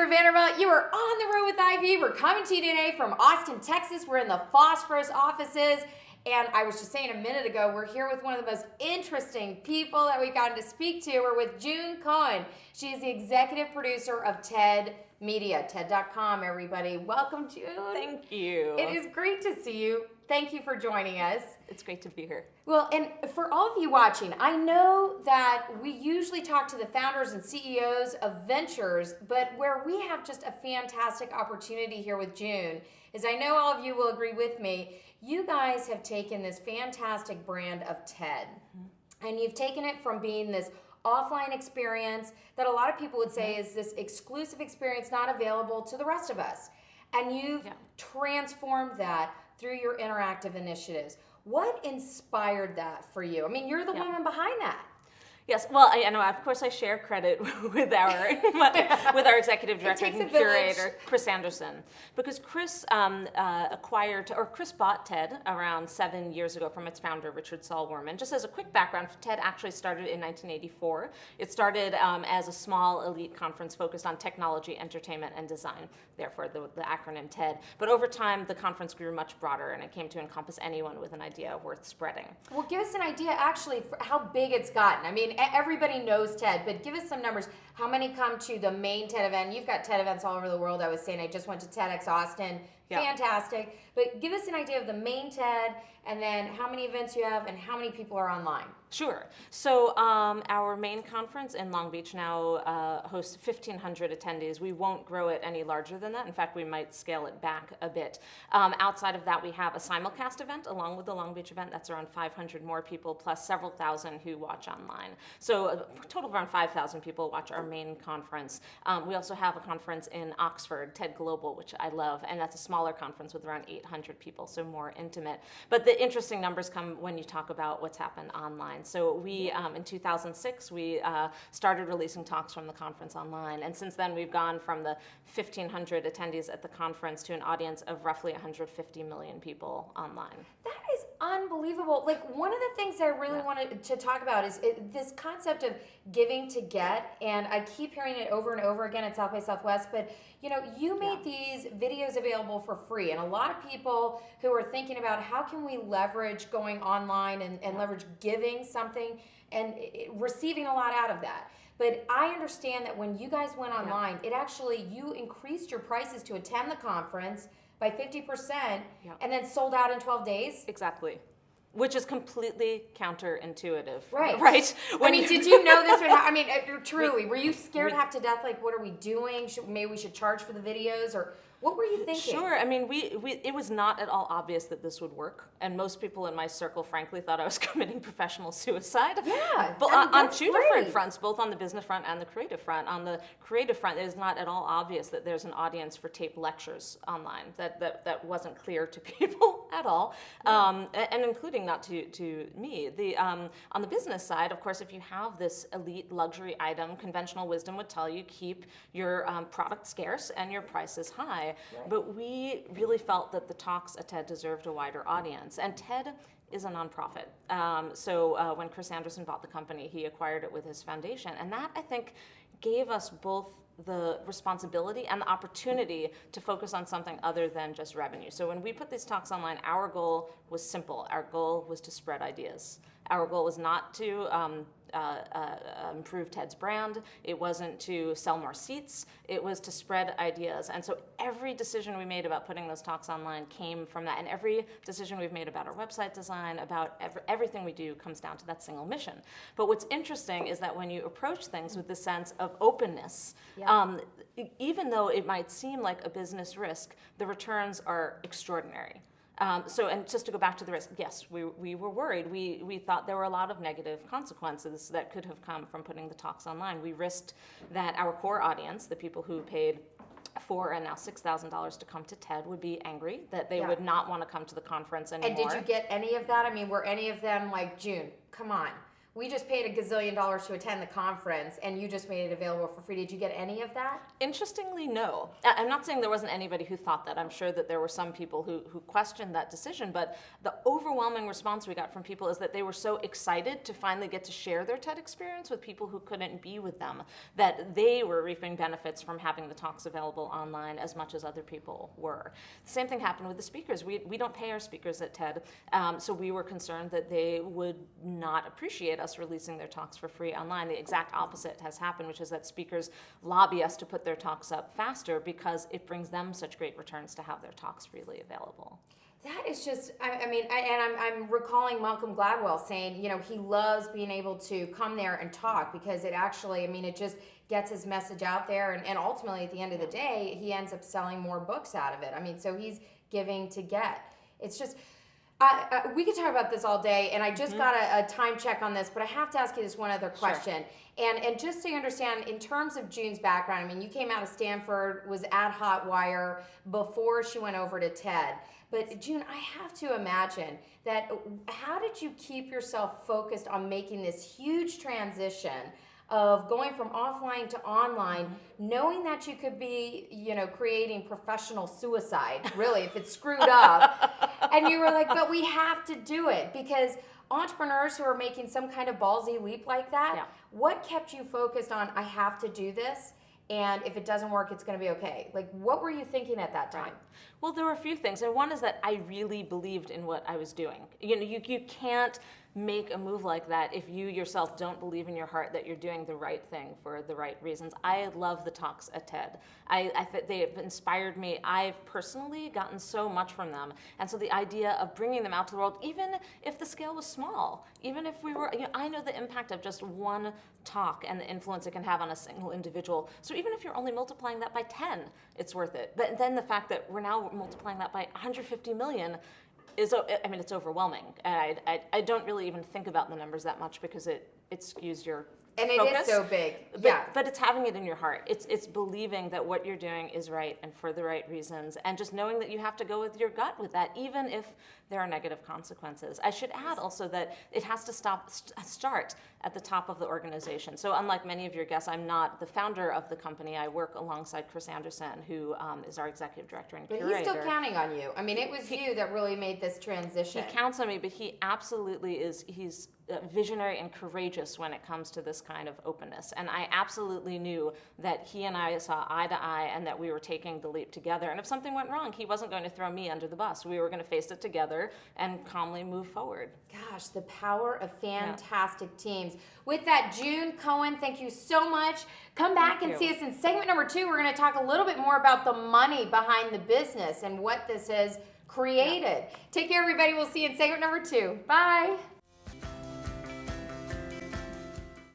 Vanderbilt. You are on the road with Ivy. We're coming to you today from Austin, Texas. We're in the Phosphorus offices. And I was just saying a minute ago, we're here with one of the most interesting people that we've gotten to speak to. We're with June Cohen. She is the executive producer of TED Media, TED.com, everybody. Welcome, June. Thank you. It is great to see you. Thank you for joining us. It's great to be here. Well, and for all of you watching, I know that we usually talk to the founders and CEOs of ventures, but where we have just a fantastic opportunity here with June is, I know all of you will agree with me, you guys have taken this fantastic brand of TED, and you've taken it from being this offline experience that a lot of people would say is this exclusive experience not available to the rest of us. And you've transformed that through your interactive initiatives. What inspired that for you? I mean, you're the woman behind that. Yes, well, I know. Of course, I share credit with our executive director and curator, Chris Anderson, because Chris Chris bought TED around 7 years ago from its founder, Richard Saul-Wurman. Just as a quick background, TED actually started in 1984. It started as a small elite conference focused on technology, entertainment, and design. Therefore, the acronym TED. But over time, the conference grew much broader, and it came to encompass anyone with an idea worth spreading. Well, give us an idea, actually, for how big it's gotten. I mean, everybody knows TED, but give us some numbers. How many come to the main TED event? You've got TED events all over the world. I was saying I just went to TEDx Austin. Fantastic. But give us an idea of the main TED, and then how many events you have, and how many people are online. Sure. So our main conference in Long Beach now hosts 1,500 attendees. We won't grow it any larger than that. In fact, we might scale it back a bit. Outside of that, we have a simulcast event along with the Long Beach event. That's around 500 more people, plus several thousand who watch online. So a total of around 5,000 people watch our main conference. We also have a conference in Oxford, TED Global, which I love, and that's a smaller conference with around 800 people, so more intimate. But the interesting numbers come when you talk about what's happened online. So we, in 2006, we started releasing talks from the conference online. And since then, we've gone from the 1,500 attendees at the conference to an audience of roughly 150 million people online. That is unbelievable. Like, one of the things I really wanted to talk about is this concept of giving to get. And I keep hearing it over and over again at South by Southwest. But, you know, you made these videos available for free. And a lot of people who are thinking about how can we leverage going online and leverage giving something and receiving a lot out of that. But I understand that when you guys went online, it actually, you increased your prices to attend the conference by 50% and then sold out in 12 days. Exactly. Which is completely counterintuitive. Right. I mean, did you know this would happen? I mean, truly, were you scared half to death? Like, what are we doing? Maybe we should charge for the videos, or what were you thinking? Sure. I mean, it was not at all obvious that this would work. And most people in my circle, frankly, thought I was committing professional suicide. Yeah. But on two different fronts, both on the business front and the creative front. On the creative front, it is not at all obvious that there's an audience for taped lectures online. That wasn't clear to people at all, and including not to me. On the business side, of course, if you have this elite luxury item, conventional wisdom would tell you keep your product scarce and your prices high. But we really felt that the talks at TED deserved a wider audience. And TED is a nonprofit. So when Chris Anderson bought the company, he acquired it with his foundation. And that, I think, gave us both the responsibility and the opportunity to focus on something other than just revenue. So when we put these talks online, our goal was simple. Our goal was to spread ideas. Our goal was not to improve TED's brand. It wasn't to sell more seats. It was to spread ideas. And so every decision we made about putting those talks online came from that. And every decision we've made about our website design, about everything we do comes down to that single mission. But what's interesting is that when you approach things with the sense of openness, even though it might seem like a business risk, the returns are extraordinary. And just to go back to the risk, yes, we were worried. We thought there were a lot of negative consequences that could have come from putting the talks online. We risked that our core audience, the people who paid $4,000 and now $6,000 to come to TED, would be angry, that they would not want to come to the conference anymore. And did you get any of that? I mean, were any of them like, June, come on, we just paid $1 gazillion to attend the conference and you just made it available for free. Did you get any of that? Interestingly, no. I'm not saying there wasn't anybody who thought that. I'm sure that there were some people who questioned that decision, but the overwhelming response we got from people is that they were so excited to finally get to share their TED experience with people who couldn't be with them, that they were reaping benefits from having the talks available online as much as other people were. The same thing happened with the speakers. We don't pay our speakers at TED, so we were concerned that they would not appreciate us releasing their talks for free online. The exact opposite has happened, which is that speakers lobby us to put their talks up faster because it brings them such great returns to have their talks freely available. That is just, I'm recalling Malcolm Gladwell saying, he loves being able to come there and talk because it actually, it just gets his message out there. And ultimately, at the end of the day, he ends up selling more books out of it. So he's giving to get. It's just, we could talk about this all day, and I just got a time check on this, but I have to ask you this one other question. Sure. And just so you understand, in terms of June's background, you came out of Stanford, was at Hotwire before she went over to TED. But June, I have to imagine that how did you keep yourself focused on making this huge transition of going from offline to online, knowing that you could be, creating professional suicide, really, if it's screwed up. And you were like, but we have to do it because entrepreneurs who are making some kind of ballsy leap like that, what kept you focused on, I have to do this? And if it doesn't work, it's going to be okay. Like, what were you thinking at that time? Right. Well, there were a few things. And one is that I really believed in what I was doing. You can't make a move like that if you yourself don't believe in your heart that you're doing the right thing for the right reasons. I love the talks at TED. I think they have inspired me. I've personally gotten so much from them. And so the idea of bringing them out to the world, even if the scale was small, even if we were, I know the impact of just one talk and the influence it can have on a single individual. So even if you're only multiplying that by 10, it's worth it. But then the fact that we're now multiplying that by 150 million is, it's overwhelming. And I don't really even think about the numbers that much because it skews your and focus. It is so big. But it's having it in your heart. It's believing that what you're doing is right and for the right reasons, and just knowing that you have to go with your gut with that, even if there are negative consequences. I should add also that it has to start at the top of the organization. So unlike many of your guests, I'm not the founder of the company. I work alongside Chris Anderson, who is our executive director and curator. But he's still counting on you. It was you that really made this transition. He counts on me, but he absolutely is. He's visionary and courageous when it comes to this kind of openness. And I absolutely knew that he and I saw eye to eye and that we were taking the leap together. And if something went wrong, he wasn't going to throw me under the bus. We were going to face it together and calmly move forward. Gosh, the power of fantastic teams. With that, June, Cohen, thank you so much. Come back and see us in segment number 2. We're going to talk a little bit more about the money behind the business and what this has created. Take care, everybody. We'll see you in segment number 2. Bye.